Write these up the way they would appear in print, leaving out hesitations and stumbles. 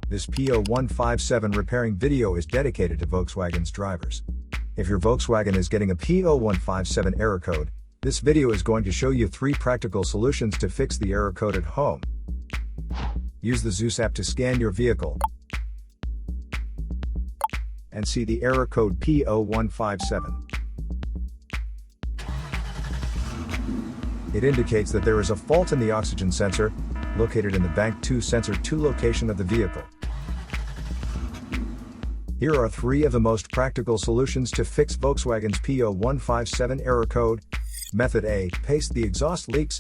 This P0157 repairing video is dedicated to Volkswagen's drivers. If your Volkswagen is getting a P0157 error code, this video is going to show you 3 practical solutions to fix the error code at home. Use the Zeus app to scan your vehicle and see the error code P0157. It indicates that there is a fault in the oxygen sensor, located in the Bank 2 Sensor 2 location of the vehicle. Here are 3 of the most practical solutions to fix Volkswagen's P0157 error code. Method A. Paste the exhaust leaks.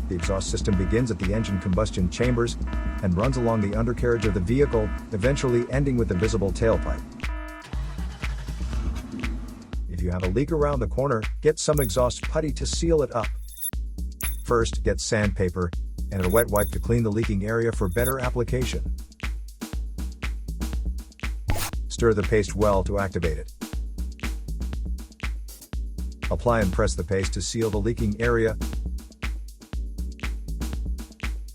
The exhaust system begins at the engine combustion chambers and runs along the undercarriage of the vehicle, eventually ending with the visible tailpipe. If you have a leak around the corner, get some exhaust putty to seal it up. First, get sandpaper and a wet wipe to clean the leaking area for better application. Stir the paste well to activate it. Apply and press the paste to seal the leaking area.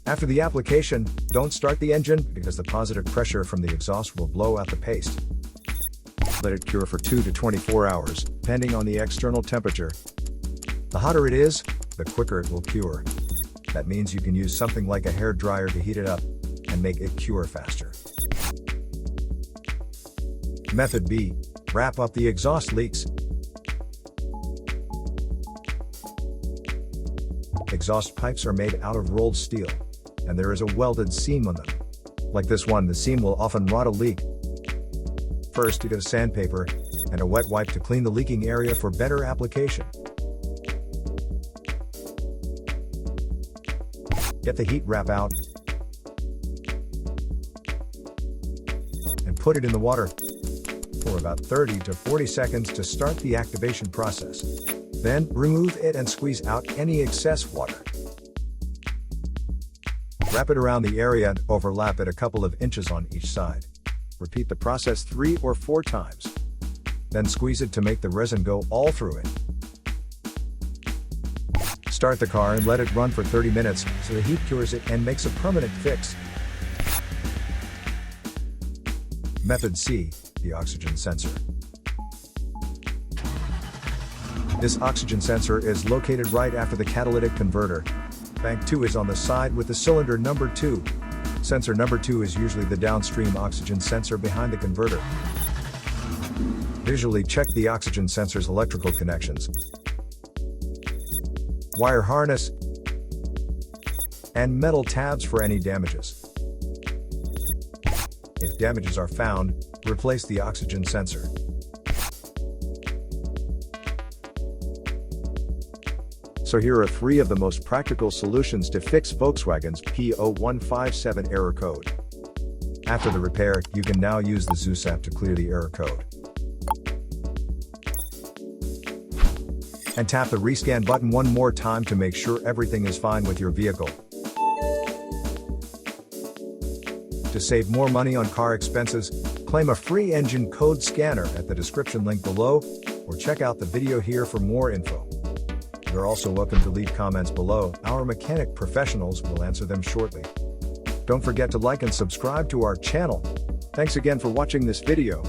After the application, don't start the engine because the positive pressure from the exhaust will blow out the paste. Let it cure for 2 to 24 hours, depending on the external temperature. The hotter it is, the quicker it will cure. That means you can use something like a hair dryer to heat it up and make it cure faster. Method B. Wrap up the exhaust leaks. Exhaust pipes are made out of rolled steel, and there is a welded seam on them. Like this one, the seam will often rot a leak. First, get sandpaper and a wet wipe to clean the leaking area for better application. Get the heat wrap out and put it in the water for about 30 to 40 seconds to start the activation process. Then, remove it and squeeze out any excess water. Wrap it around the area and overlap it a couple of inches on each side. Repeat the process 3 or 4 times. Then squeeze it to make the resin go all through it. Start the car and let it run for 30 minutes so the heat cures it and makes a permanent fix. Method C. The oxygen sensor. This oxygen sensor is located right after the catalytic converter. Bank 2 is on the side with the cylinder number 2. Sensor number 2 is usually the downstream oxygen sensor behind the converter. Visually check the oxygen sensor's electrical connections, wire harness, and metal tabs for any damages. If damages are found, replace the oxygen sensor. So here are 3 of the most practical solutions to fix Volkswagen's P0157 error code. After the repair, you can now use the Zeus app to clear the error code. And tap the rescan button one more time to make sure everything is fine with your vehicle. To save more money on car expenses, claim a free engine code scanner at the description link below, or check out the video here for more info. You're also welcome to leave comments below. Our mechanic professionals will answer them shortly. Don't forget to like and subscribe to our channel. Thanks again for watching this video.